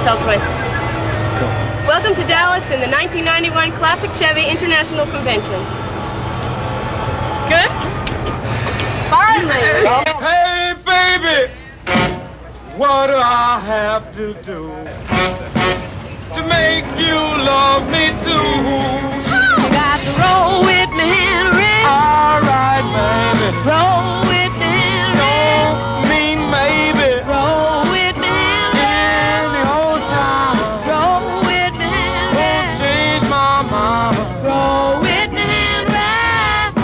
Elsewhere. Welcome to Dallas in the 1991 Classic Chevy International Convention. Good? Finally! Hey, baby! What do I have to do to make you love me too? You got to roll with me, Henry. All right, baby. Roll with me, Henry. Don't mean maybe. Roll with me, Henry. In the old time. Roll with me, Won't Henry. change my mind. Roll with me, Henry.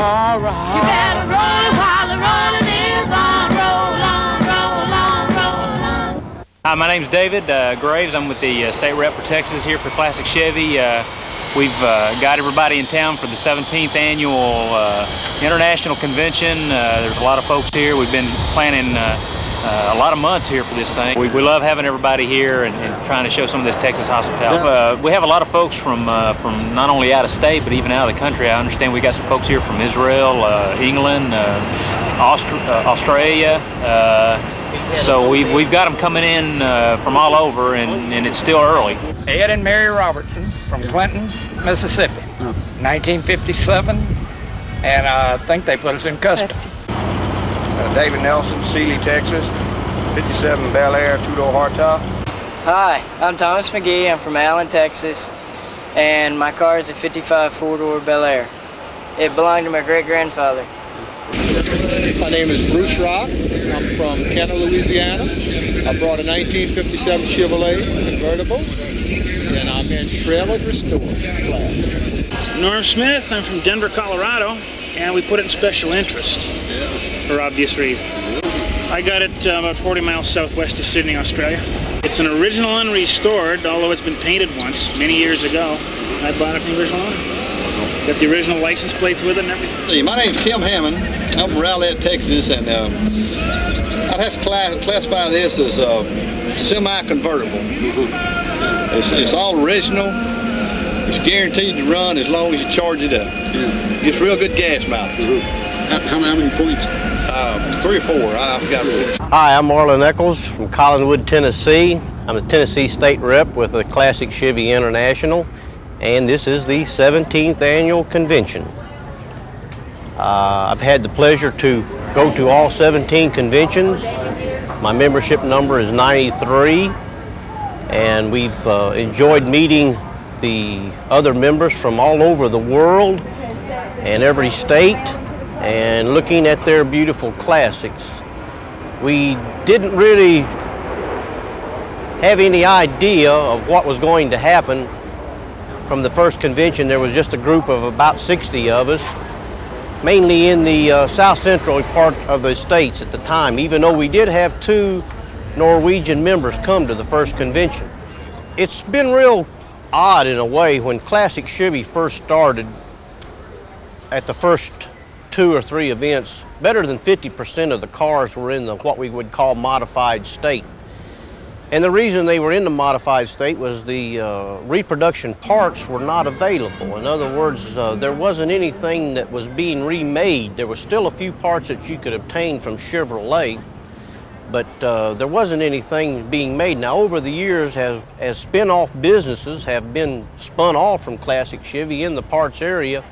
All You right. better roll while the rolling is on. Roll on, roll on, roll on. Hi, my name's David Graves. I'm with the state rep for Texas here for Classic Chevy. We've got everybody in town for the 17th annual International Convention. There's a lot of folks here. We've been planning a lot of months here for this thing. We love having everybody here and trying to show some of this Texas hospitality. We have a lot of folks from not only out of state, but even out of the country. I understand we got some folks here from Israel, England, Australia. So we've got them coming in from all over, and it's still early. Ed and Mary Robertson from Clinton, Mississippi, 1957, and I think they put us in custody. David Nelson, Sealy, Texas, 57 Bel Air, two-door hardtop. Hi, I'm Thomas McGee. I'm from Allen, Texas, and my car is a 55 four-door Bel Air. It belonged to my great-grandfather. My name is Bruce Rock. I'm from Kenner, Louisiana. I brought a 1957 Chevrolet convertible, and I'm in trailer restore class. Norm Smith. I'm from Denver, Colorado, and we put it in special interest for obvious reasons. I got it about 40 miles southwest of Sydney, Australia. It's an original unrestored, although it's been painted once, many years ago. I bought it from the original owner. Got the original license plates with it and everything. Hey, my name's Tim Hammond. I'm from Rowlett, Texas, and I'd have to classify this as semi-convertible. It's all original. It's guaranteed to run as long as you charge it up. Gets real good gas mileage. How many points? 3 or 4. I forgot. Hi, I'm Marlon Eccles from Collinwood, Tennessee. I'm the Tennessee State Rep with the Classic Chevy International, and this is the 17th annual convention. I've had the pleasure to go to all 17 conventions. My membership number is 93, and we've enjoyed meeting the other members from all over the world and every state, and looking at their beautiful classics. We didn't really have any idea of what was going to happen. From the first convention, there was just a group of about 60 of us, mainly in the south central part of the states at the time, even though we did have 2 Norwegian members come to the first convention. It's been real odd in a way. When Classic Chevy first started, at the first 2 or 3 events, better than 50% of the cars were in what we would call modified state. And the reason they were in the modified state was the reproduction parts were not available. In other words, there wasn't anything that was being remade. There were still a few parts that you could obtain from Chevrolet, but there wasn't anything being made. Now, over the years, as spin-off businesses have been spun off from Classic Chevy in the parts area,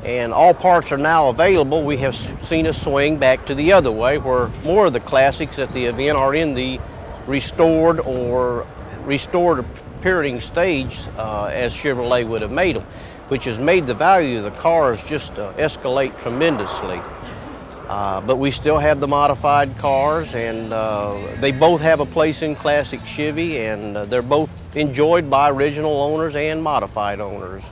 and all parts are now available, we have seen a swing back to the other way, where more of the classics at the event are in the restored or restored appearing stage as Chevrolet would have made them, which has made the value of the cars just escalate tremendously. But we still have the modified cars, and they both have a place in Classic Chevy, and they're both enjoyed by original owners and modified owners.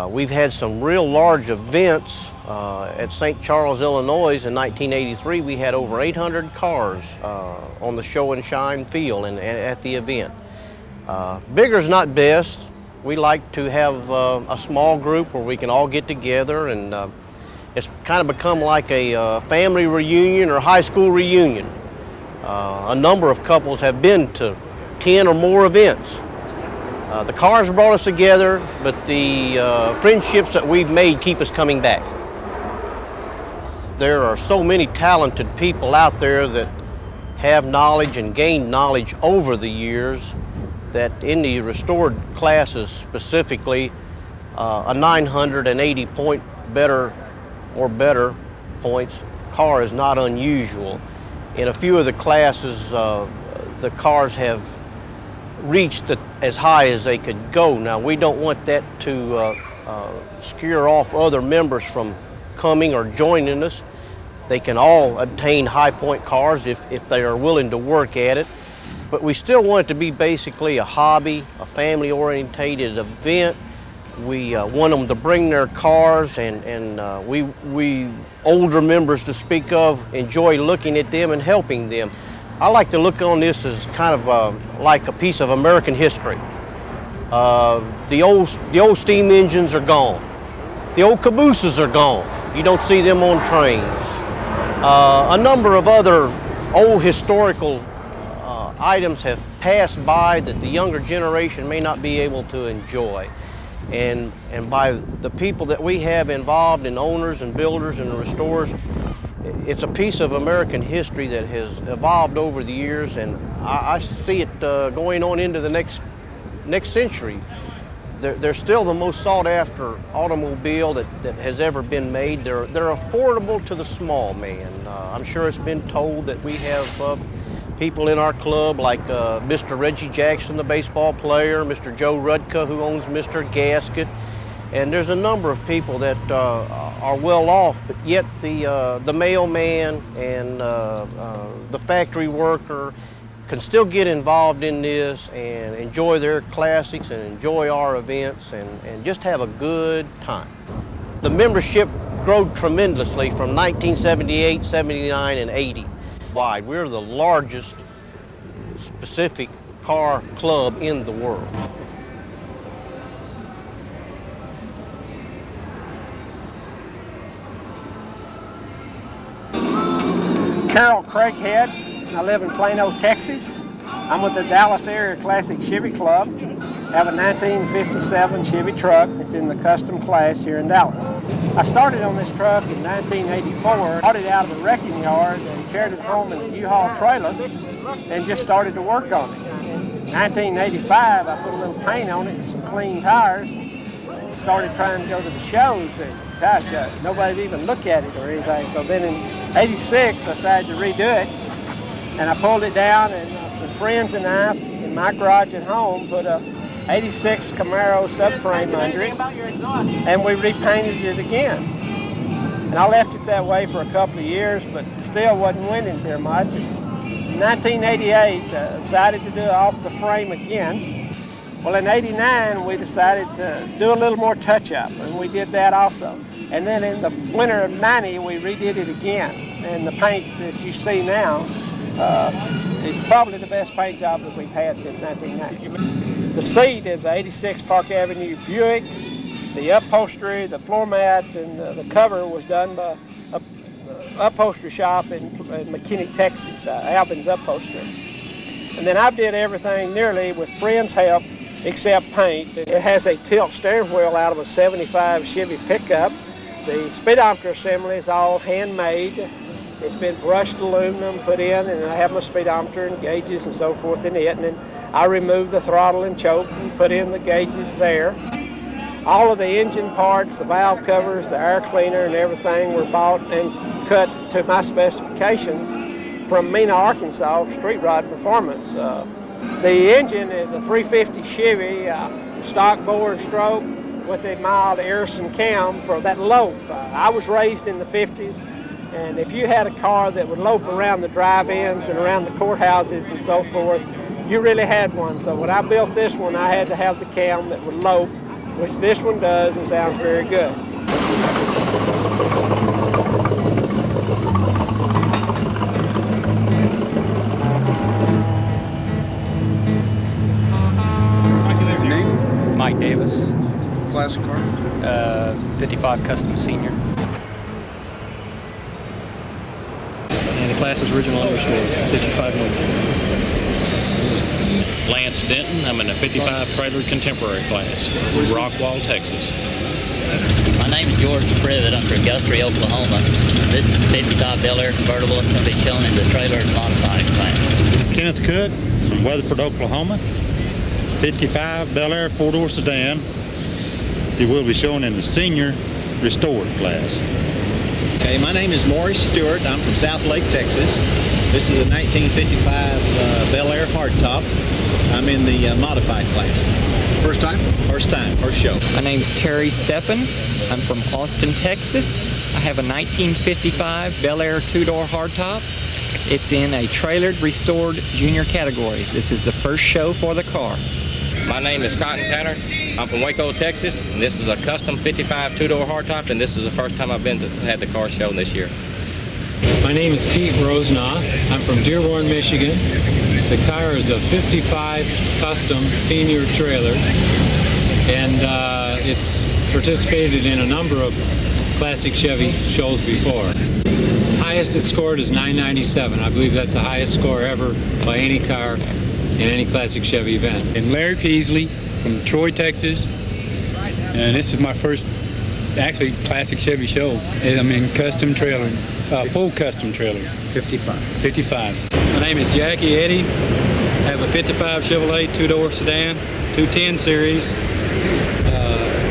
We've had some real large events. At St. Charles, Illinois in 1983, we had over 800 cars on the show and shine field and at the event. Bigger's not best. We like to have a small group where we can all get together, and it's kind of become like a family reunion or high school reunion. A number of couples have been to 10 or more events. The cars brought us together, but the friendships that we've made keep us coming back. There are so many talented people out there that have knowledge and gained knowledge over the years, that in the restored classes specifically, a 980 point better points car is not unusual. In a few of the classes, the cars have reached as high as they could go. Now, we don't want that to scare off other members from coming or joining us. They can all obtain high point cars if they are willing to work at it. But we still want it to be basically a hobby, a family-orientated event. We want them to bring their cars, and we older members to speak of enjoy looking at them and helping them. I like to look on this as kind of like a piece of American history. The old steam engines are gone. The old cabooses are gone. You don't see them on trains. A number of other old historical items have passed by that the younger generation may not be able to enjoy. And by the people that we have involved, in owners and builders and restorers, it's a piece of American history that has evolved over the years, and I see it going on into the next century. They're still the most sought after automobile that has ever been made. They're affordable to the small man. I'm sure it's been told that we have people in our club like Mr. Reggie Jackson, the baseball player, Mr. Joe Rudka, who owns Mr. Gasket, and there's a number of people that are well off, but yet the mailman and the factory worker can still get involved in this and enjoy their classics and enjoy our events and just have a good time. The membership grew tremendously from 1978, 79, and 80. We're the largest specific car club in the world. Carol Craighead. I live in Plano, Texas. I'm with the Dallas Area Classic Chevy Club. I have a 1957 Chevy truck. It's in the custom class here in Dallas. I started on this truck in 1984, bought it out of the wrecking yard and carried it home in a U-Haul trailer and just started to work on it. In 1985, I put a little paint on it and some clean tires. Started trying to go to the shows, and gosh, nobody'd even look at it or anything. So then in 86, I decided to redo it, and I pulled it down, and some friends and I, in my garage at home, put a 86 Camaro subframe under it, and we repainted it again. And I left it that way for a couple of years, but still wasn't winning very much. In 1988, decided to do it off the frame again. Well, in 89, we decided to do a little more touch-up, and we did that also. And then in the winter of 90, we redid it again. And the paint that you see now is probably the best paint job that we've had since 1990. The seat is an 86 Park Avenue Buick. The upholstery, the floor mats, and the cover was done by an upholstery shop in McKinney, Texas, Albin's Upholstery. And then I did everything nearly with friends' help except paint. It has a tilt steering wheel out of a 75 Chevy pickup. The speedometer assembly is all handmade. It's been brushed aluminum, put in, and I have my speedometer and gauges and so forth in it. And then I removed the throttle and choke and put in the gauges there. All of the engine parts, the valve covers, the air cleaner, and everything were bought and cut to my specifications from Mena, Arkansas, Street Rod Performance. The engine is a 350 Chevy, stock bore and stroke with a mild Harrison cam for that lope. I was raised in the 50s, and if you had a car that would lope around the drive-ins and around the courthouses and so forth, you really had one. So when I built this one, I had to have the cam that would lope, which this one does and sounds very good. Name? Mike Davis. Classic car? 55 Custom Senior. And the class is original underscore, 55 million. Lance Denton. I'm in a 55 trailer contemporary class from Rockwall, Texas. My name is George Privet. I'm from Guthrie, Oklahoma. This is a 55 Bel Air convertible. It's going to be shown in the trailer and modified class. Kenneth Cook from Weatherford, Oklahoma. 55 Bel Air four-door sedan. It will be shown in the senior restored class. Okay, my name is Maurice Stewart. I'm from South Lake, Texas. This is a 1955 Bel Air hardtop. I'm in the modified class. First time? First time, first show. My name's Terry Steppen. I'm from Austin, Texas. I have a 1955 Bel Air two-door hardtop. It's in a trailered restored junior category. This is the first show for the car. My name is Cotton Tanner. I'm from Waco, Texas, and this is a custom 55 two-door hardtop, and this is the first time I've had the car shown this year. My name is Pete Rosenaw. I'm from Dearborn, Michigan. The car is a 55 custom senior trailer, and it's participated in a number of classic Chevy shows before. Highest it's scored is 997. I believe that's the highest score ever by any car in any classic Chevy event. And Larry Peasley from Troy, Texas, and this is my first actually classic Chevy show. I mean custom trailer, full custom trailer. 55. My name is Jackie Eddy. I have a 55 Chevrolet two-door sedan, 210 series,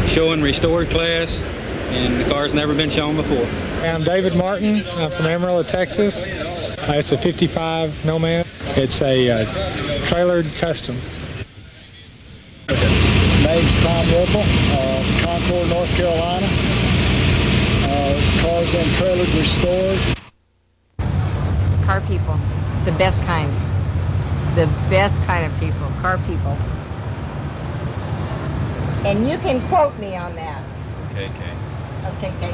showing restored class, and the car's never been shown before. I'm David Martin. I'm from Amarillo, Texas. It's a 55 Nomad. It's a trailered custom. Name's Tom Whipple, Concord, North Carolina. Cars in trailered restored. Car people, the best kind. The best kind of people, car people. And you can quote me on that. Okay. Okay.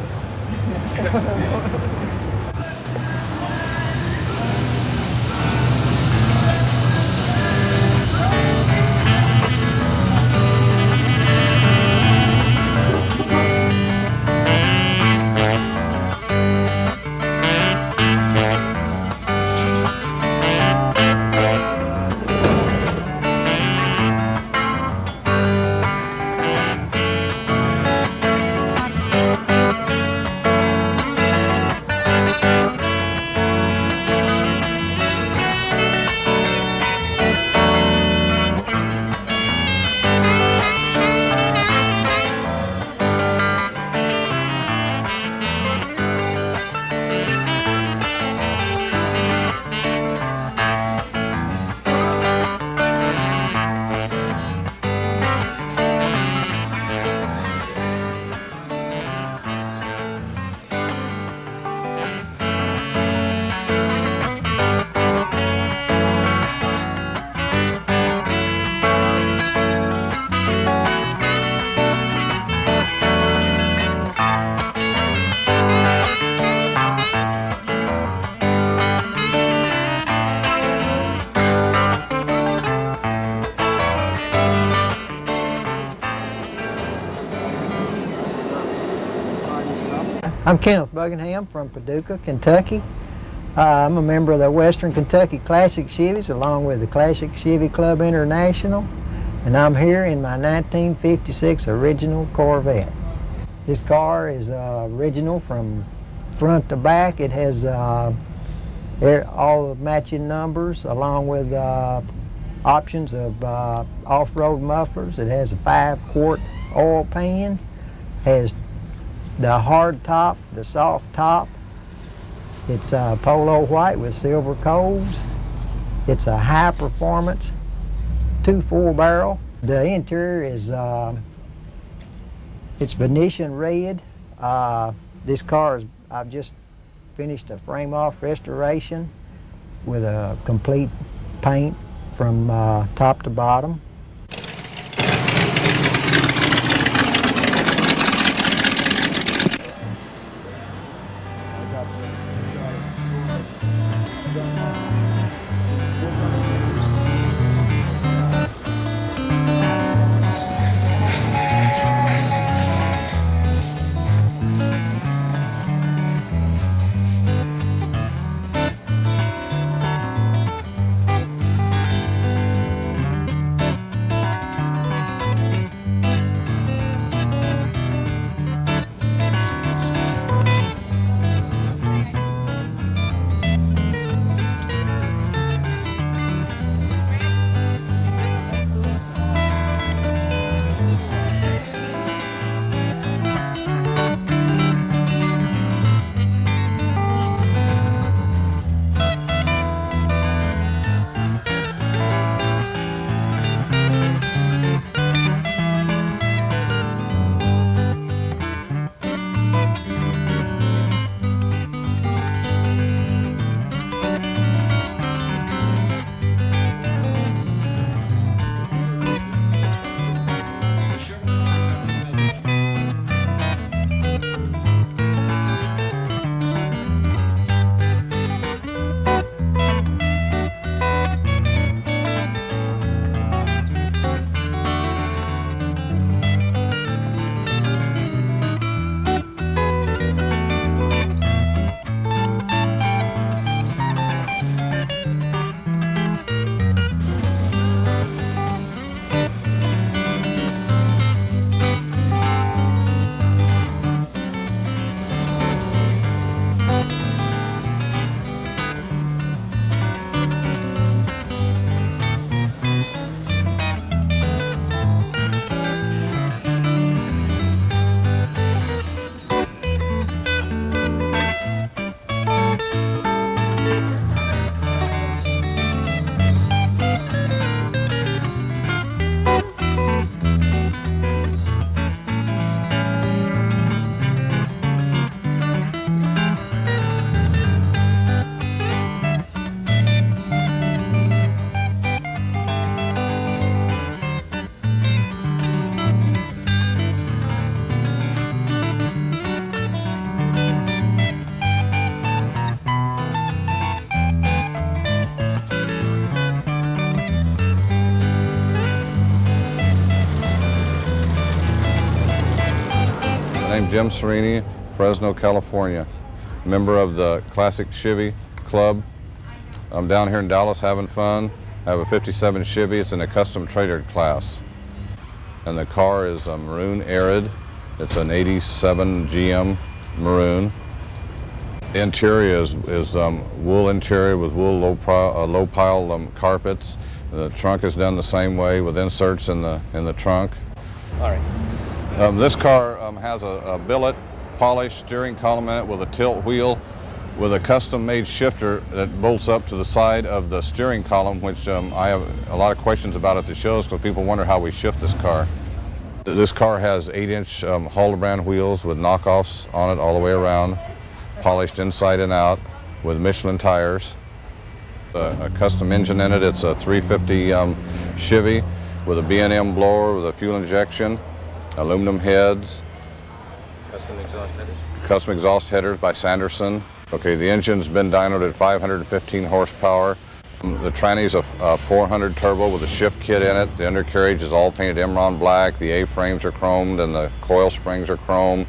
I'm Kenneth Buckingham from Paducah, Kentucky. I'm a member of the Western Kentucky Classic Chevys along with the Classic Chevy Club International, and I'm here in my 1956 original Corvette. This car is original from front to back. It has all the matching numbers along with options of off-road mufflers. It has a 5-quart oil pan, has the hard top, the soft top. It's polo white with silver coals. It's a high performance 2.4 barrel. The interior is it's Venetian red. This car is, I've just finished a frame off restoration with a complete paint from top to bottom. Jim Serini, Fresno, California, member of the Classic Chevy Club. I'm down here in Dallas having fun. I have a 57 Chevy. It's in a custom trailer class. And the car is a maroon arid. It's an 87 GM maroon. The interior is wool interior with wool low pile carpets. The trunk is done the same way with inserts in the trunk. All right. This car has a billet polished steering column in it with a tilt wheel with a custom-made shifter that bolts up to the side of the steering column, which I have a lot of questions about at the shows because people wonder how we shift this car. This car has 8-inch Haldebrand wheels with knockoffs on it all the way around, polished inside and out with Michelin tires. A custom engine in it. It's a 350 Chevy with a B&M blower with a fuel injection, aluminum heads. Custom exhaust headers? Custom exhaust headers by Sanderson. Okay, the engine's been dynoed at 515 horsepower. The tranny's a 400 turbo with a shift kit in it. The undercarriage is all painted Emerald black. The A-frames are chromed and the coil springs are chromed.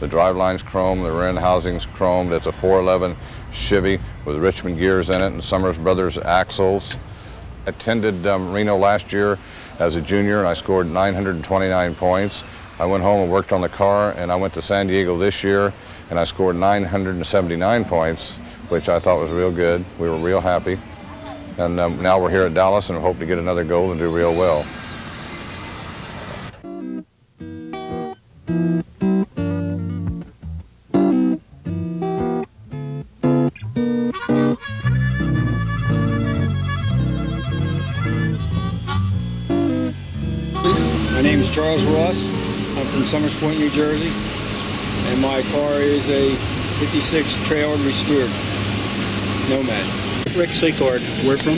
The driveline's chrome, the rear end housing's chromed. It's a 411 Chevy with Richmond gears in it and Summers Brothers axles. I attended Reno last year as a junior and I scored 929 points. I went home and worked on the car, and I went to San Diego this year and I scored 979 points, which I thought was real good. We were real happy. And now we're here at Dallas and we hope to get another gold and do real well. My name is Charles Ross. I'm from Summers Point, New Jersey, and my car is a 56 trailer restored Nomad. Rick Secord. Where from?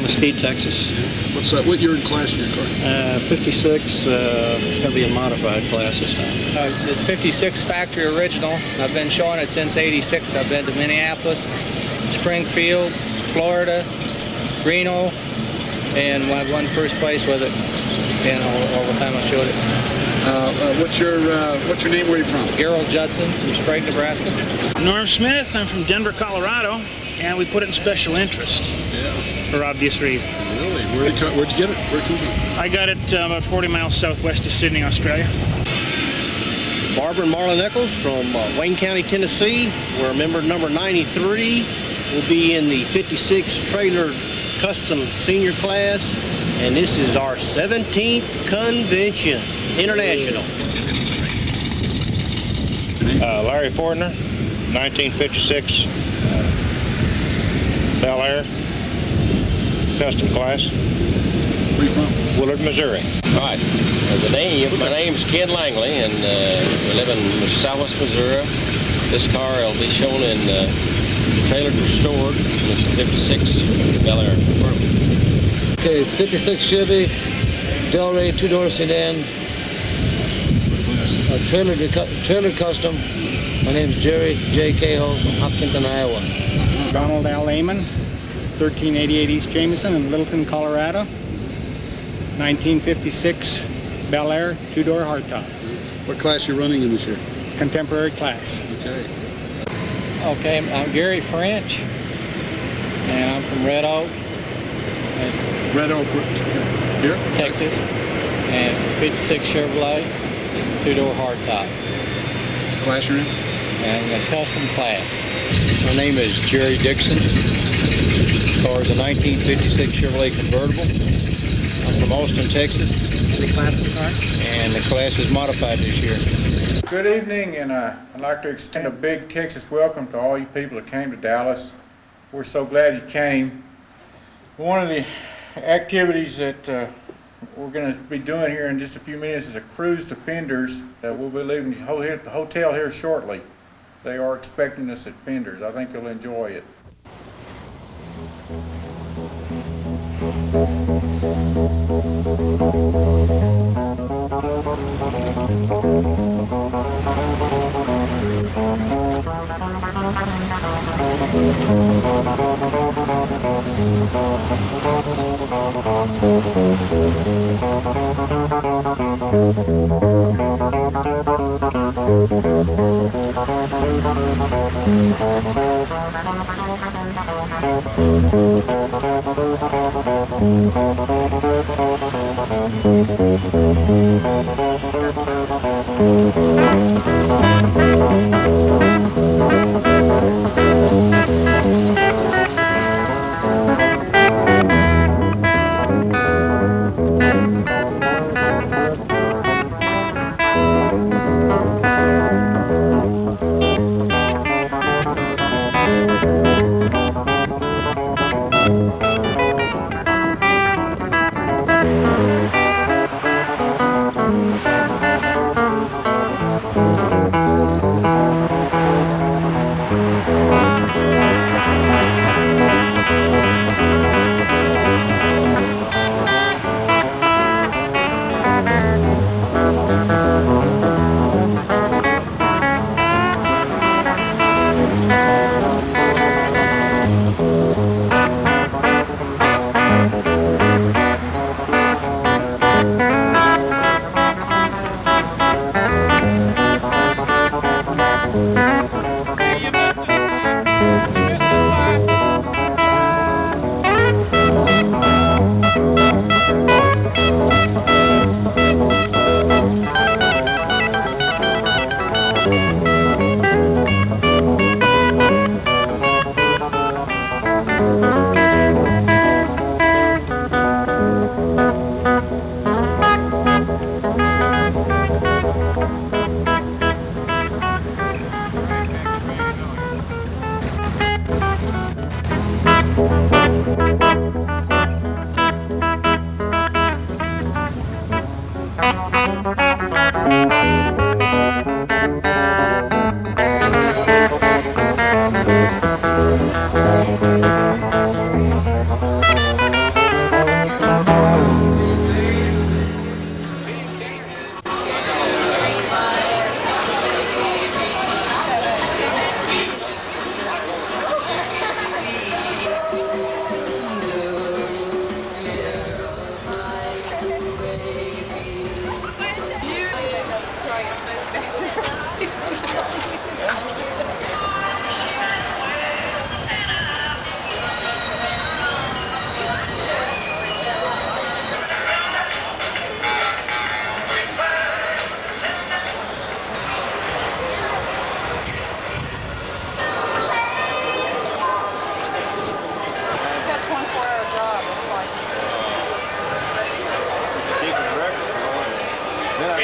Mesquite, Texas. What's that? What year and class is your car? 56. It's going to be a modified class this time. This 56 factory original. I've been showing it since '86. I've been to Minneapolis, Springfield, Florida, Reno, and I won first place with it. And all the time I showed it. What's your name? Where are you from? Gerald Judson from Sprague, Nebraska. Norm Smith. I'm from Denver, Colorado, and we put it in special interest for obvious reasons. Really? Where'd you get it? Where did it come from? I got it about 40 miles southwest of Sydney, Australia. Barbara and Marlon Eccles from Wayne County, Tennessee. We're member number 93. We'll be in the 56 trailer custom senior class, and this is our 17th convention, international. Larry Fortner, 1956 Bel Air custom class. Where are you from? Willard, Missouri. All right. My name's Ken Langley, and we live in Southwest Missouri. This car will be shown in trailer restored. It's 56 Bel Air. Okay, it's 56 Chevy, Delray two-door sedan, trailer custom. My name's Jerry J. Cahill from Hopkinton, Iowa. Donald L. Lehman, 1388 East Jameson in Littleton, Colorado. 1956 Bel Air two-door hardtop. What class you running in this year? Contemporary class. Okay. Okay, I'm Gary French, and I'm from Red Oak. Red Oak, here? Texas, and it's a 56 Chevrolet, two-door hardtop. Class you're in? And the custom class. My name is Jerry Dixon. The car is a 1956 Chevrolet convertible. I'm from Austin, Texas. The class of the car? And the class is modified this year. Good evening, and I'd like to extend a big Texas welcome to all you people that came to Dallas. We're so glad you came. One of the activities that we're going to be doing here in just a few minutes is a cruise to Fenders that we'll be leaving the hotel here shortly. They are expecting us at Fenders. I think you'll enjoy it.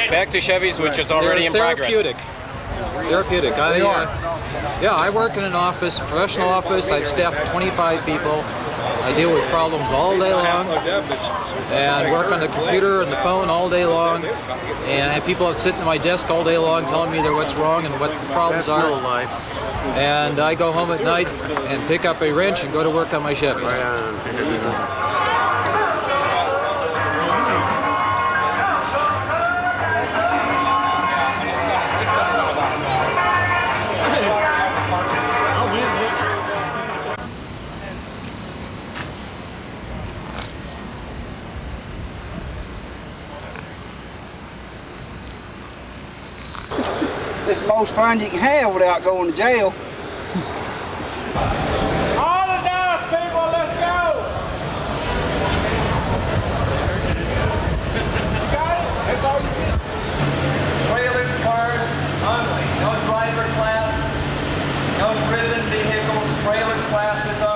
Back to Chevys, which is already in progress. Therapeutic. I work in an office, professional office. I've staffed 25 people. I deal with problems all day long and work on the computer and the phone all day long. And I have people sitting at my desk all day long telling me what's wrong and what the problems are. And I go home at night and pick up a wrench and go to work on my Chevys. It's the most fun you can have without going to jail. All the doors, people, let's go! You got it? That's all you get. Trailer cars only. No driver class, no driven vehicles, trailer classes only.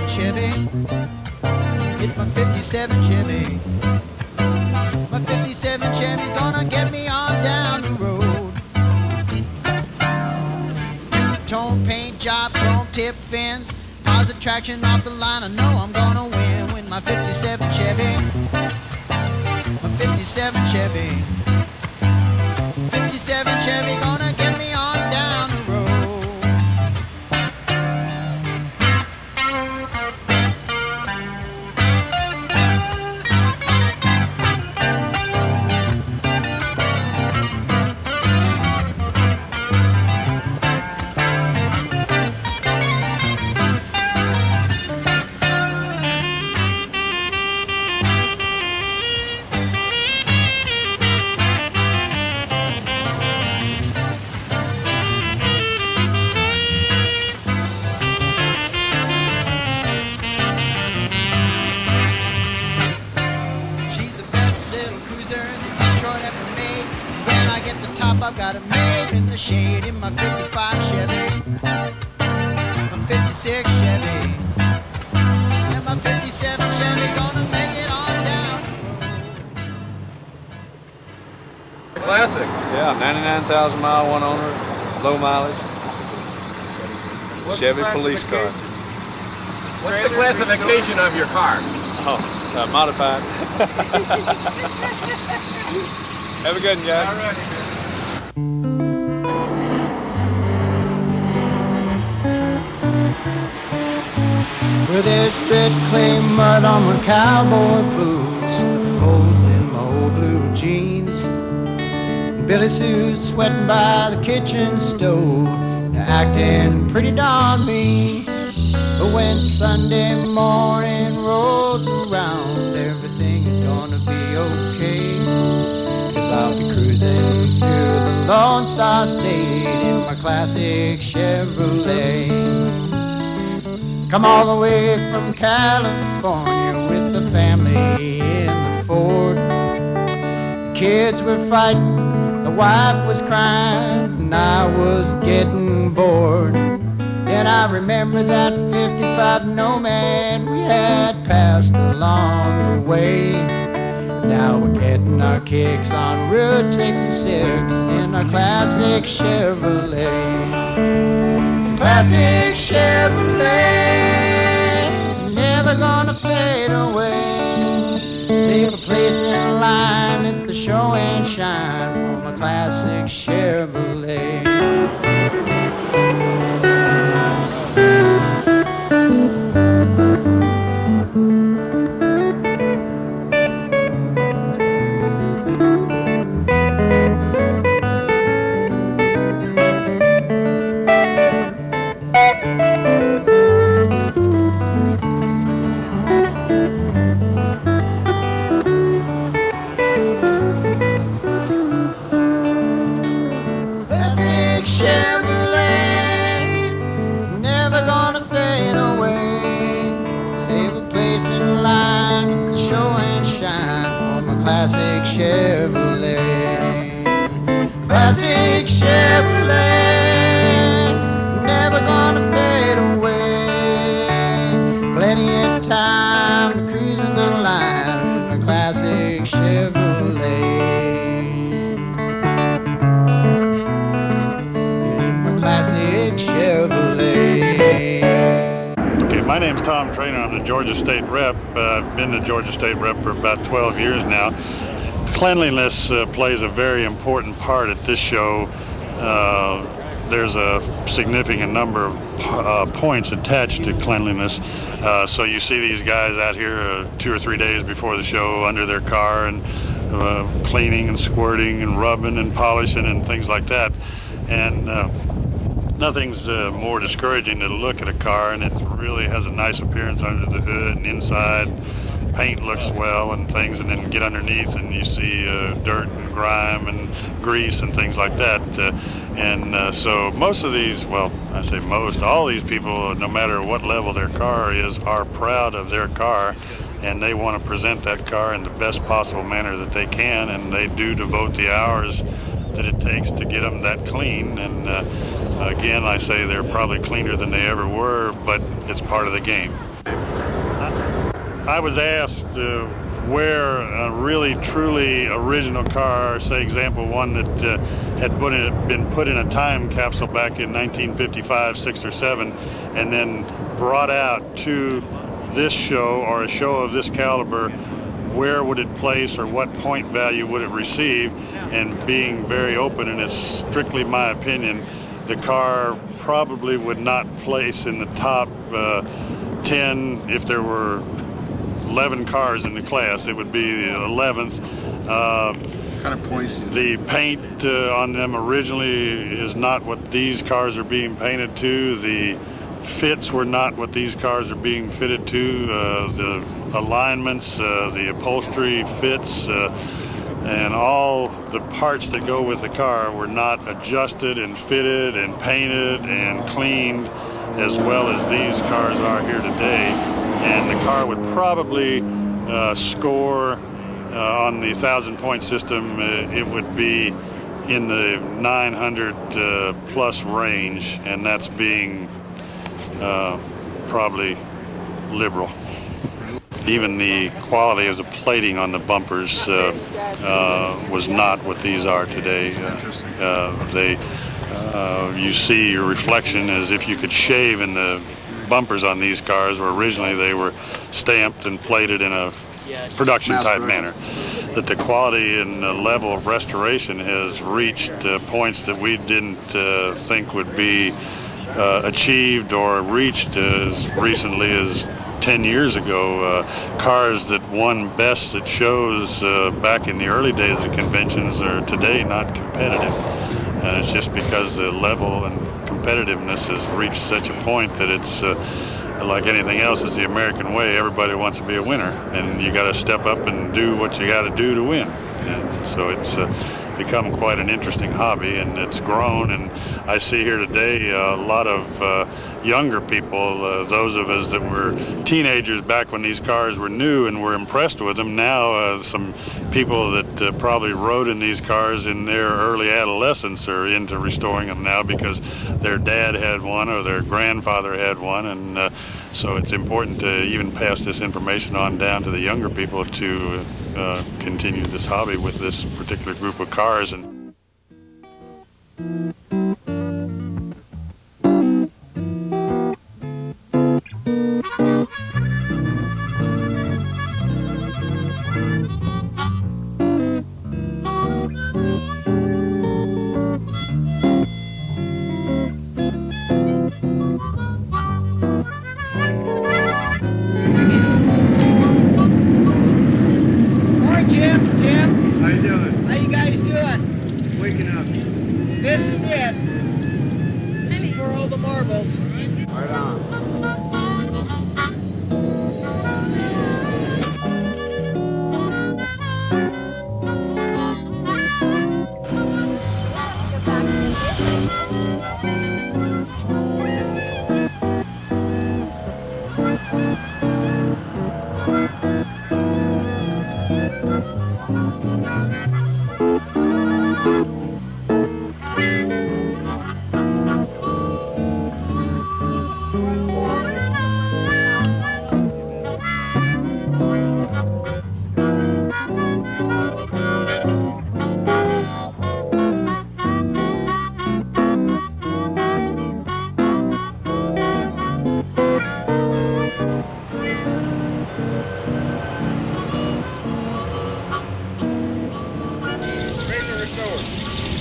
Chevy. It's my 57 Chevy. My 57 Chevy's gonna get me on down the road. Two-tone paint job, chrome tip fence, positive traction off the line. I know I'm gonna win with my 57 Chevy. My 57 Chevy. 57 Chevy gonna get me on down the road. I've got it made in the shade in my 55 Chevy, my 56 Chevy, and my 57 Chevy gonna make it on down the road. Classic. Yeah, 99,000 mile, one owner, low mileage. Chevy police car. What's the classification of your car? Oh, modified. Have a good one, guys. Well, there's red clay mud on my cowboy boots, holes in my old blue jeans, Billy Sue's sweating by the kitchen stove, acting pretty darn mean. But when Sunday morning rolls around, everything is gonna be okay, 'cause I'll be cruising through the Lone Star State in my classic Chevrolet. Come all the way from California with the family in the Ford. The kids were fighting, the wife was crying, and I was getting bored. And I remember that 55 Nomad we had passed along the way. Now we're getting our kicks on Route 66 in our classic Chevrolet. Classic Chevrolet, never gonna fade away. Save a place in line at the show and shine for my classic Chevrolet. Classic Chevrolet, classic Chevrolet, never gonna fade away. Plenty of time to cruise in the line in the classic Chevrolet. In my classic Chevrolet. Okay, my name's Tom Trainer. I'm the Georgia State Rep. I've been the Georgia State Rep for about 12 years now. Cleanliness plays a very important part at this show. There's a significant number of points attached to cleanliness. So you see these guys out here 2 or 3 days before the show under their car and cleaning and squirting and rubbing and polishing and things like that. And nothing's more discouraging than to look at a car and it really has a nice appearance under the hood and inside. Paint looks well and things, and then get underneath and you see dirt and grime and grease and things like that. So most of these, well, I say most, all these people, no matter what level their car is, are proud of their car, and they want to present that car in the best possible manner that they can, and they do devote the hours that it takes to get them that clean. And again, I say they're probably cleaner than they ever were, but it's part of the game. I was asked where a really truly original car, say example one that had been put in a time capsule back in 1955, 6 or 7, and then brought out to this show or a show of this caliber, where would it place or what point value would it receive? And being very open, and it's strictly my opinion, the car probably would not place in the top 10 if there were 11 cars in the class. It would be the 11th. What kind of points? The paint on them originally is not what these cars are being painted to. The fits were not what these cars are being fitted to. The alignments, the upholstery fits, and all the parts that go with the car were not adjusted and fitted and painted and cleaned as well as these cars are here today. And the car would probably score on the 1,000-point system. It would be in the 900 plus range, and that's being probably liberal. Even the quality of the plating on the bumpers was not what these are today. You see your reflection as if you could shave in the bumpers on these cars, where originally they were stamped and plated in a production type manner. That the quality and the level of restoration has reached points that we didn't think would be achieved or reached as recently as 10 years ago. Cars that won best at shows back in the early days of the conventions are today not competitive. And it's just because the level and competitiveness has reached such a point that it's like anything else, it's the American way. Everybody wants to be a winner, and you got to step up and do what you got to do to win. And so it's become quite an interesting hobby, and it's grown. And I see here today a lot of younger people, those of us that were teenagers back when these cars were new and were impressed with them. Now some people that probably rode in these cars in their early adolescence are into restoring them now because their dad had one or their grandfather had one, and so it's important to even pass this information on down to the younger people to continue this hobby with this particular group of cars. And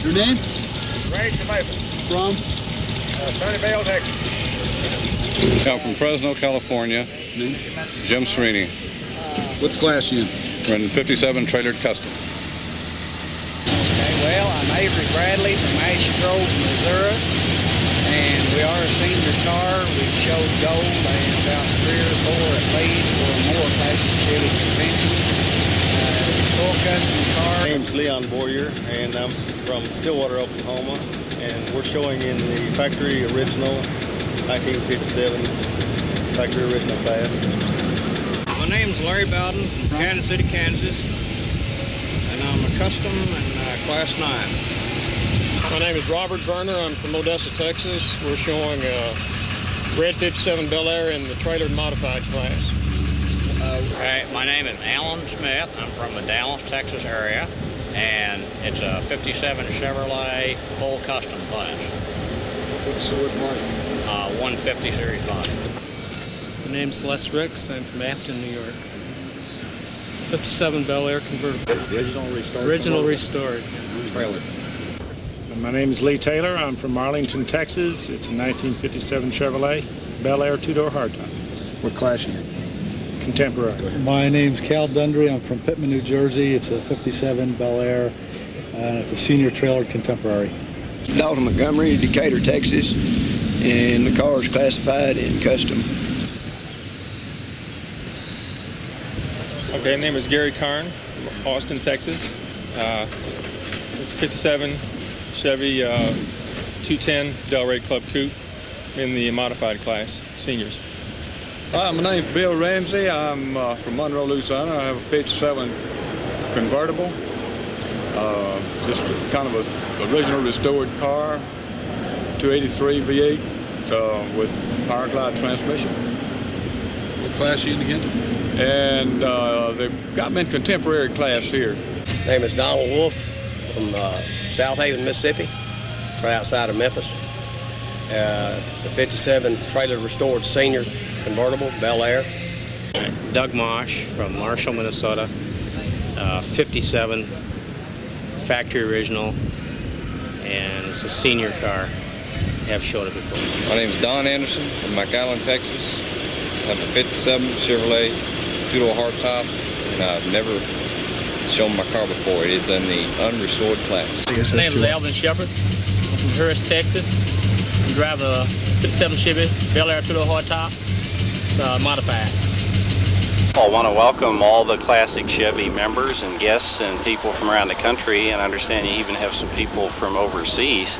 Your name? Ray Tomato. From? Sunnyvale, Texas. I'm from Fresno, California. Name? Jim Sreeny. What class you in? We're in 57 Trailered Custom. Okay, well, I'm Avery Bradley from Ash Grove, Missouri, and we are a senior car. We showed gold and about 3 or 4 at least or more classic Chevy conventions. Full custom car. My name's Leon Boyer, and I'm from Stillwater, Oklahoma, and we're showing in the factory original 1957 factory original class. My name's Larry Bowden from Kansas City, Kansas, and I'm a custom and class 9. My name is Robert Verner. I'm from Odessa, Texas. We're showing red 57 Bel Air in the trailer modified class. Okay, my name is Alan Smith. I'm from the Dallas, Texas area, and it's a 57 Chevrolet full custom class. What's the model? 150 series body. My name's Les Ricks. I'm from Afton, New York. 57 Bel Air convertible. Original restored. Trailer. My name is Lee Taylor. I'm from Arlington, Texas. It's a 1957 Chevrolet Bel Air two-door hardtop. What class you in? Contemporary. My name's Cal Dundry. I'm from Pittman, New Jersey. It's a 57 Bel Air, and it's a senior trailer contemporary. Dalton Montgomery, Decatur, Texas, and the car is classified in custom. Okay, name is Gary Karn from Austin, Texas. It's 57 Chevy 210 Delray Club Coupe in the modified class, seniors. Hi, my name's Bill Ramsey. I'm from Monroe, Louisiana. I have a 57 convertible. Just kind of a original restored car, 283 V8 with power glide transmission. What class you in again? And they've got me in contemporary class here. Name is Donald Wolf from South Haven, Mississippi, right outside of Memphis. It's a 57 trailer restored senior convertible, Bel Air. Doug Mosh from Marshall, Minnesota, 57 factory original, and it's a senior car. I have showed it before. My name is Don Anderson from McAllen, Texas. I have a 57 Chevrolet two-door hardtop, and I've never shown my car before. It is in the unrestored class. My name is Alvin Shepard. I'm from Hurst, Texas. I drive a 57 Chevy Bel Air two-door hardtop. It's modified. I want to welcome all the Classic Chevy members and guests and people from around the country, and I understand you even have some people from overseas.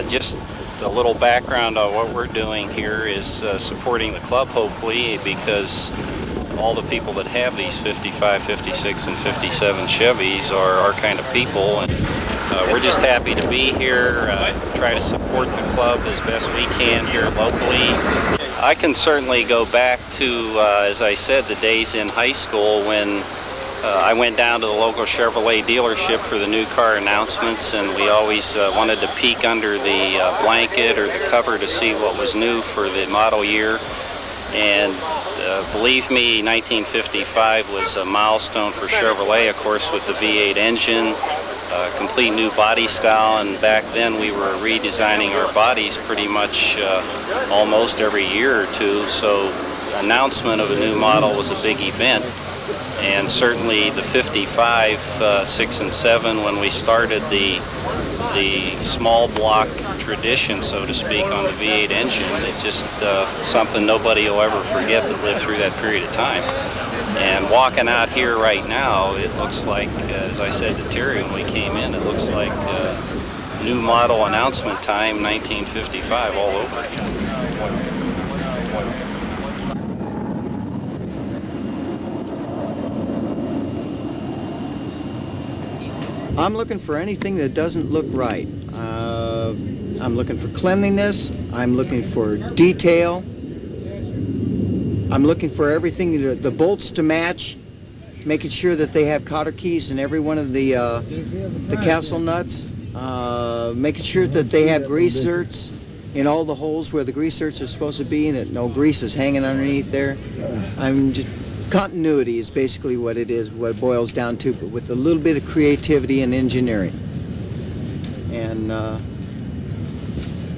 Just a little background on what we're doing here is supporting the club, hopefully, because all the people that have these 55, 56, and 57 Chevys are our kind of people. And we're just happy to be here, try to support the club as best we can here locally. I can certainly go back to, as I said, the days in high school when I went down to the local Chevrolet dealership for the new car announcements, and we always wanted to peek under the blanket or the cover to see what was new for the model year. And believe me, 1955 was a milestone for Chevrolet, of course, with the V8 engine, complete new body style, and back then we were redesigning our bodies pretty much almost every year or two, so announcement of a new model was a big event. And certainly the 55, 6, and 7, when we started the small block tradition, so to speak, on the V8 engine, it's just something nobody will ever forget that lived through that period of time. And walking out here right now, it looks like, as I said to Terry when we came in, it looks like new model announcement time, 1955, all over again. I'm looking for anything that doesn't look right. I'm looking for cleanliness. I'm looking for detail. I'm looking for everything, the bolts to match, making sure that they have cotter keys in every one of the castle nuts, making sure that they have grease zerks in all the holes where the grease zerks are supposed to be, and that no grease is hanging underneath there. Continuity is basically what it is, what it boils down to, but with a little bit of creativity and engineering. And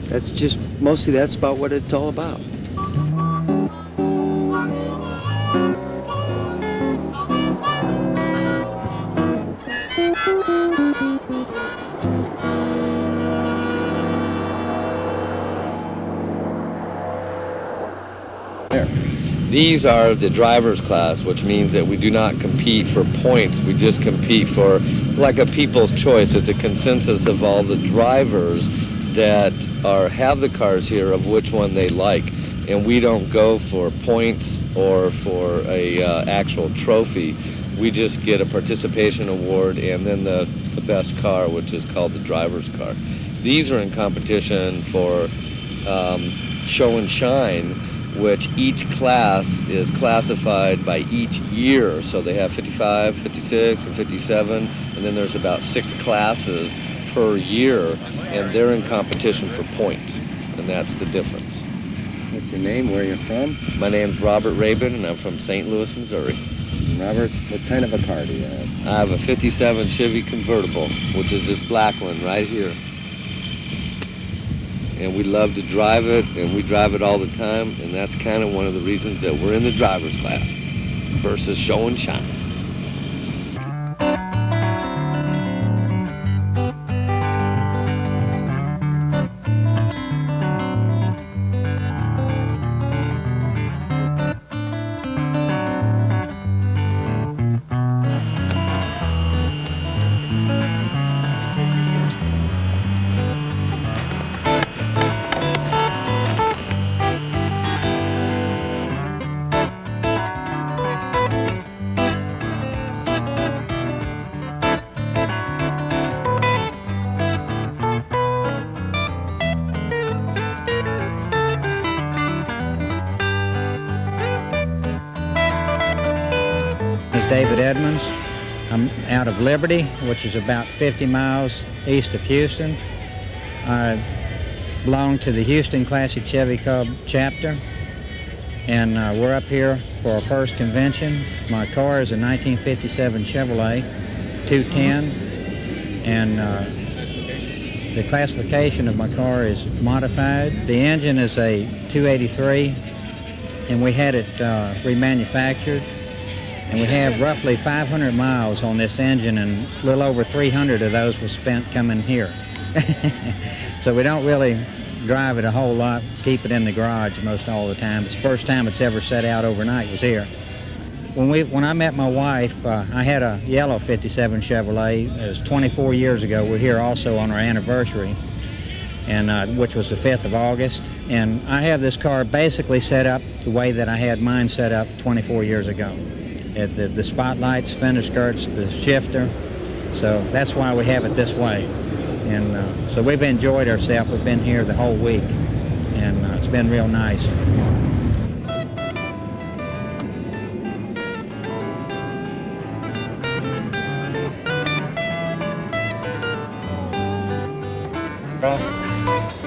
that's about what it's all about. These are the driver's class, which means that we do not compete for points. We just compete for, like a people's choice. It's a consensus of all the drivers that have the cars here of which one they like. And we don't go for points or for a actual trophy. We just get a participation award and then the best car, which is called the driver's car. These are in competition for show and shine, which each class is classified by each year. So they have 55, 56, and 57, and then there's about 6 classes per year, and they're in competition for points, and that's the difference. What's your name, where you're from? My name's Robert Rabin, and I'm from St. Louis, Missouri. Robert, what kind of a car do you have? I have a 57 Chevy convertible, which is this black one right here. And we love to drive it, and we drive it all the time, and that's kind of one of the reasons that we're in the driver's class versus show and shine. David Edmonds. I'm out of Liberty, which is about 50 miles east of Houston. I belong to the Houston Classic Chevy Club chapter, and we're up here for our first convention. My car is a 1957 Chevrolet 210, and the classification of my car is modified. The engine is a 283, and we had it remanufactured. And we have roughly 500 miles on this engine, and a little over 300 of those was spent coming here. So we don't really drive it a whole lot, keep it in the garage most all the time. It's the first time it's ever set out overnight was here. When I met my wife, I had a yellow 57 Chevrolet. It was 24 years ago. We're here also on our anniversary, and which was the 5th of August. And I have this car basically set up the way that I had mine set up 24 years ago. The spotlights, fender skirts, the shifter. So that's why we have it this way. And so we've enjoyed ourselves. We've been here the whole week, and it's been real nice.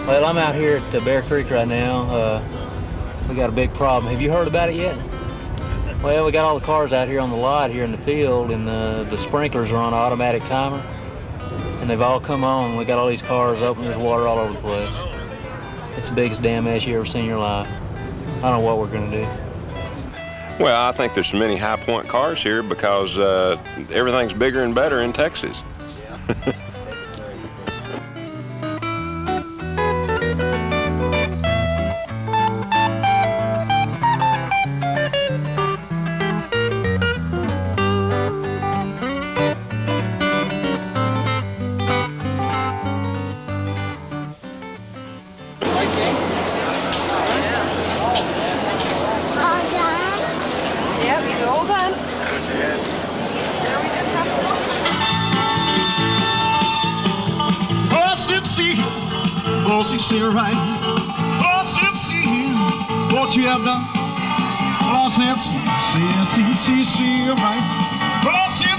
Well, I'm out here at Bear Creek right now. We got a big problem. Have you heard about it yet? Well, we got all the cars out here on the lot here in the field, and the sprinklers are on automatic timer, and they've all come on. We got all these cars open. There's water all over the place. It's the biggest damn mess you ever seen in your life. I don't know what we're gonna do. Well, I think there's so many high point cars here because everything's bigger and better in Texas. See right. Oh, see what you have done. Oh, see right. Oh, see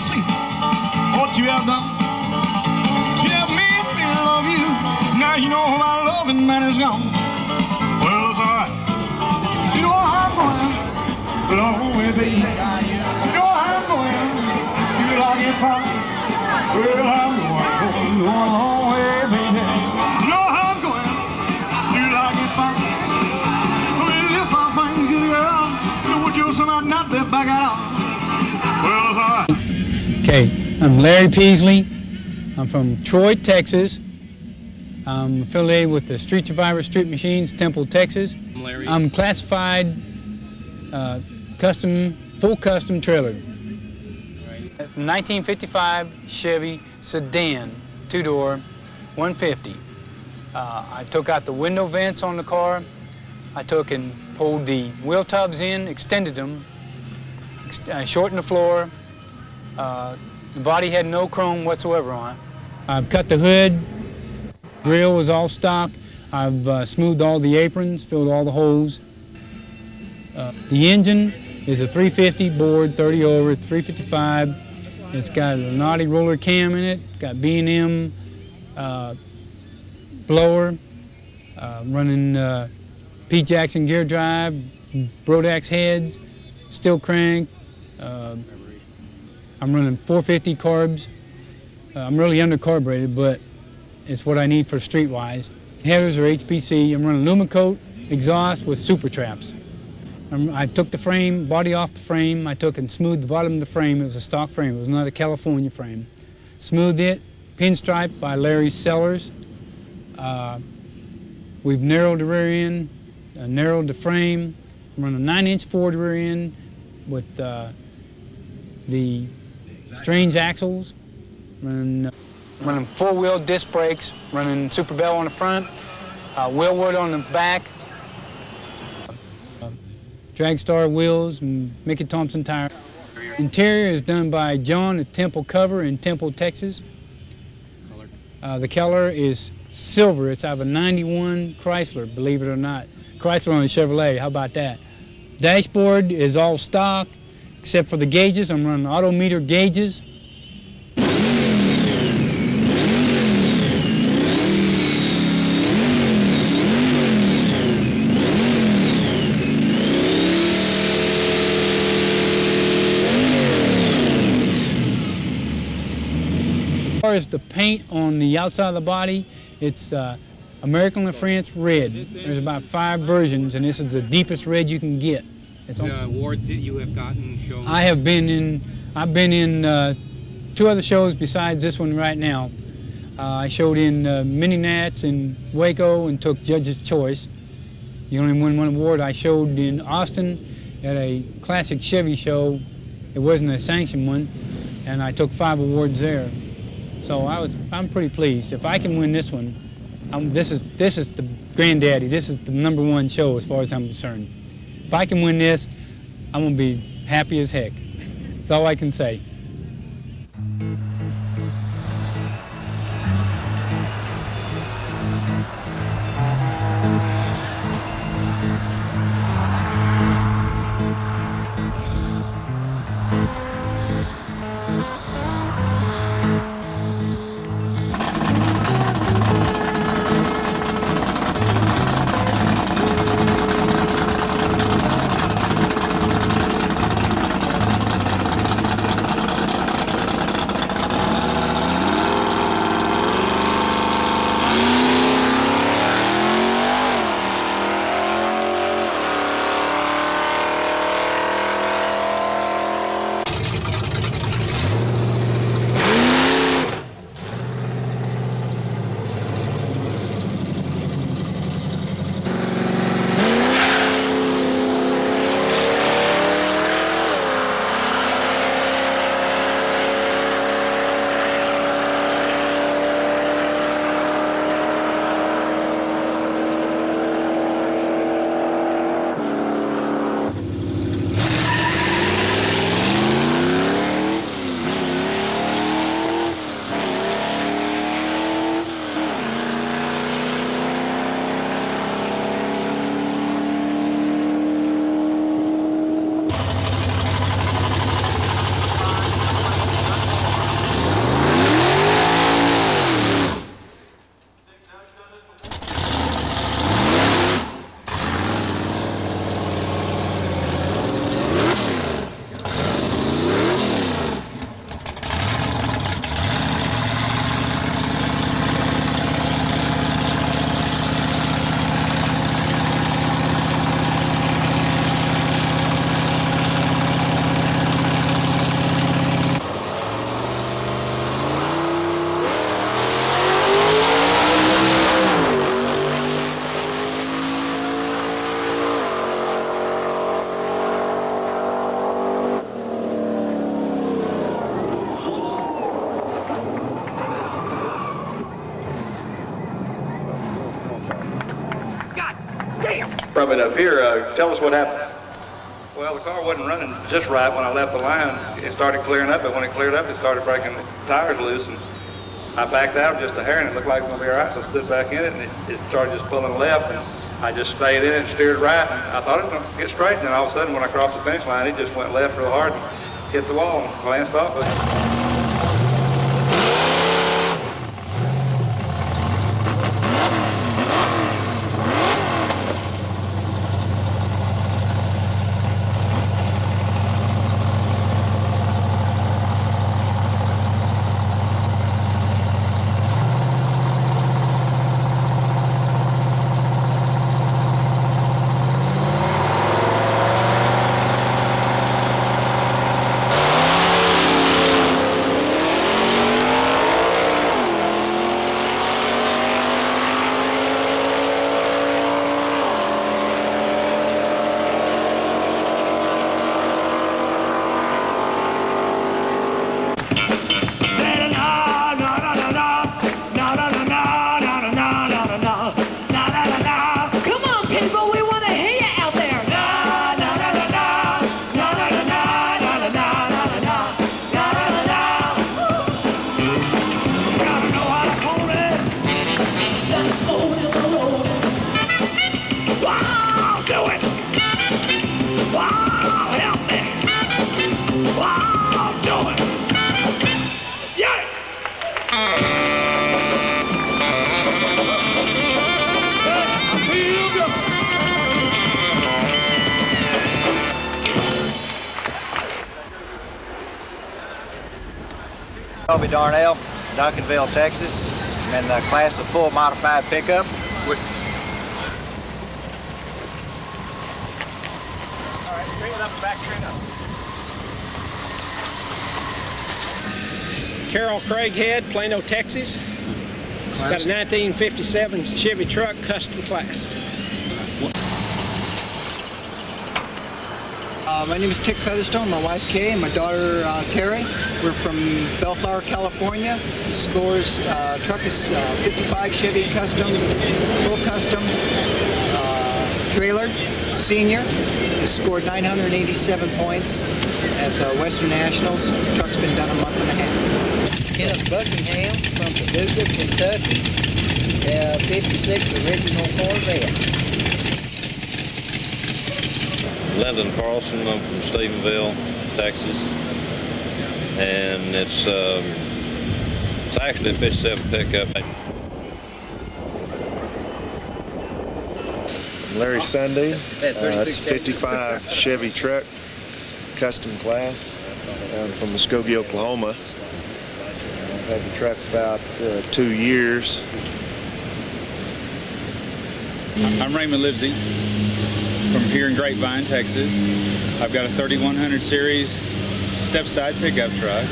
what you have done. You have made me love you. Now you know my loving man is gone. Well, it's all right. You know I'm going long way, baby. You know I'm going till I get far. Well, I'm going a long way, baby. You know I'm going. Okay, I'm Larry Peasley. I'm from Troy, Texas. I'm affiliated with the Street Survivor Street Machines, Temple, Texas. I'm classified full custom trailer. 1955 Chevy sedan, two-door, 150. I took out the window vents on the car. I took and pulled the wheel tubs in, extended them, shortened the floor. The body had no chrome whatsoever on it. I've cut the hood. Grill was all stock. I've smoothed all the aprons, filled all the holes. The engine is a 350 board, 30 over, 355. It's got a naughty roller cam in it. Got B&M blower, running P. Jackson gear drive, Brodax heads, steel crank. I'm running 450 carbs. I'm really undercarbureted, but it's what I need for streetwise. Headers are HPC. I'm running Lumicoat exhaust with super traps. I took the frame, body off the frame. I took and smoothed the bottom of the frame. It was a stock frame. It was not a California frame. Smoothed it, pinstripe by Larry Sellers. We've narrowed the rear end, narrowed the frame. I'm running a 9-inch Ford rear end with the strange axles. Running four-wheel disc brakes, running Super Bell on the front, Wheelwood on the back, Dragstar wheels, and Mickey Thompson tire. Interior is done by John at Temple Cover in Temple, Texas. The color is silver. It's out of a 91 Chrysler, believe it or not. Chrysler on a Chevrolet, how about that? Dashboard is all stock. except for the gauges. I'm running autometer gauges. As far as the paint on the outside of the body, it's American La France red. There's about 5 versions, and this is the deepest red you can get. It's awards that you have gotten, shows? I've been in 2 other shows besides this one right now. I showed in Mini Nats in Waco and took Judge's Choice. You only won 1 award. I showed in Austin at a classic Chevy show. It wasn't a sanctioned one, and I took 5 awards there. So I'm pretty pleased. If I can win this one, this is the granddaddy. This is the #1 show as far as I'm concerned. If I can win this, I'm gonna be happy as heck. That's all I can say. From it up here, tell us what happened. Well, the car wasn't running just right when I left the line. It started clearing up, but when it cleared up, it started breaking the tires loose, and I backed out just a hair, and it looked like it was going to be all right, so I stood back in it, and it started just pulling left, and I just stayed in it and steered right, and I thought it was going to get straight, and then all of a sudden, when I crossed the finish line, it just went left real hard and hit the wall and glanced off of it. Toby Darnell, Duncanville, Texas. I'm in the class of full modified pickup. All right, bring it up, back, bring it up. Carol Craighead, Plano, Texas. Got a 1957 Chevy truck, custom class. My name is Tick Featherstone, my wife Kay, and my daughter Terry. We're from Bellflower, California. The scores, truck is 55 Chevy custom, full custom, trailered, senior. It scored 987 points at the Western Nationals. The truck's been done a month and a half. Kenneth Buckingham from Paducah, Kentucky. 56 original Corvette. Lyndon Carlson, I'm from Stephenville, Texas, and it's actually a 57 pickup. Larry Sunday, it's 55 Chevy truck, custom class, from Muskogee, Oklahoma. I've had the truck about 2 years. I'm Raymond Livesey from here in Grapevine, Texas. I've got a 3100 series step-side pickup truck.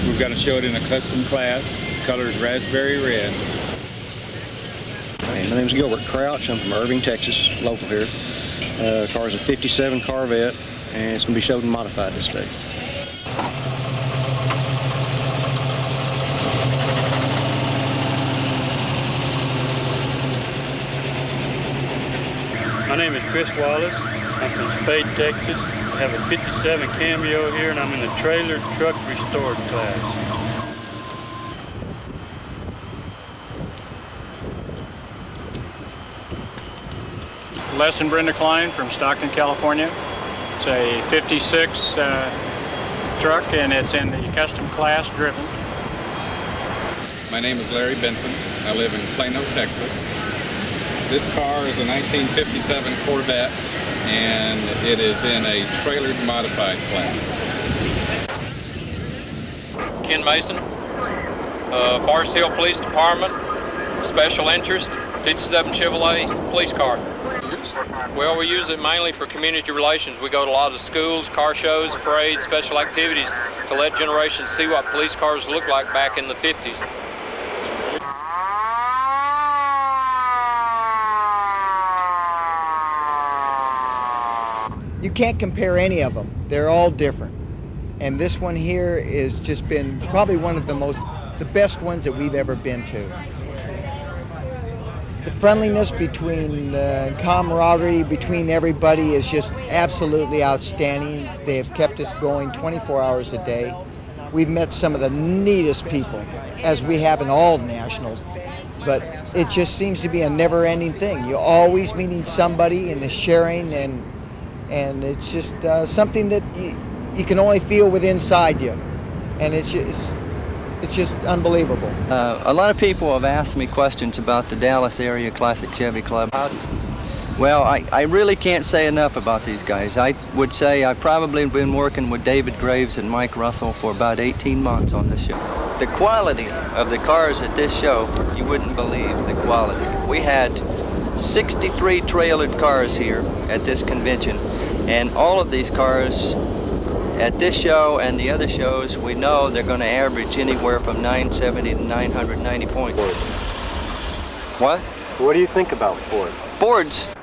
We've got to show it in a custom class. Color is raspberry red. Hey, my name is Gilbert Crouch. I'm from Irving, Texas, local here. Car is a 57 Corvette, and it's going to be showed and modified this day. My name is Chris Wallace. I'm from Spade, Texas. I have a 57 Cameo here, and I'm in the trailer truck restored class. Les and Brenda Klein from Stockton, California. It's a 56 truck, and it's in the custom class driven. My name is Larry Benson. I live in Plano, Texas. This car is a 1957 Corvette, and it is in a trailered modified class. Ken Mason, Forest Hill Police Department, Special Interest, 57 Chevrolet police car. Well, we use it mainly for community relations. We go to a lot of schools, car shows, parades, special activities to let generations see what police cars looked like back in the 50s. You can't compare any of them. They're all different. And this one here has just been probably one of the best ones that we've ever been to. The friendliness between camaraderie between everybody is just absolutely outstanding. They have kept us going 24 hours a day. We've met some of the neatest people, as we have in all nationals. But it just seems to be a never-ending thing. You're always meeting somebody and sharing, and it's just something that you can only feel within inside you, and it's just unbelievable. A lot of people have asked me questions about the Dallas Area Classic Chevy Club. Well, I really can't say enough about these guys. I would say I've probably been working with David Graves and Mike Russell for about 18 months on this show. The quality of the cars at this show, you wouldn't believe the quality. We had 63 trailered cars here at this convention, and all of these cars at this show and the other shows, we know they're going to average anywhere from 970 to 990 points. What? What do you think about Fords? Fords?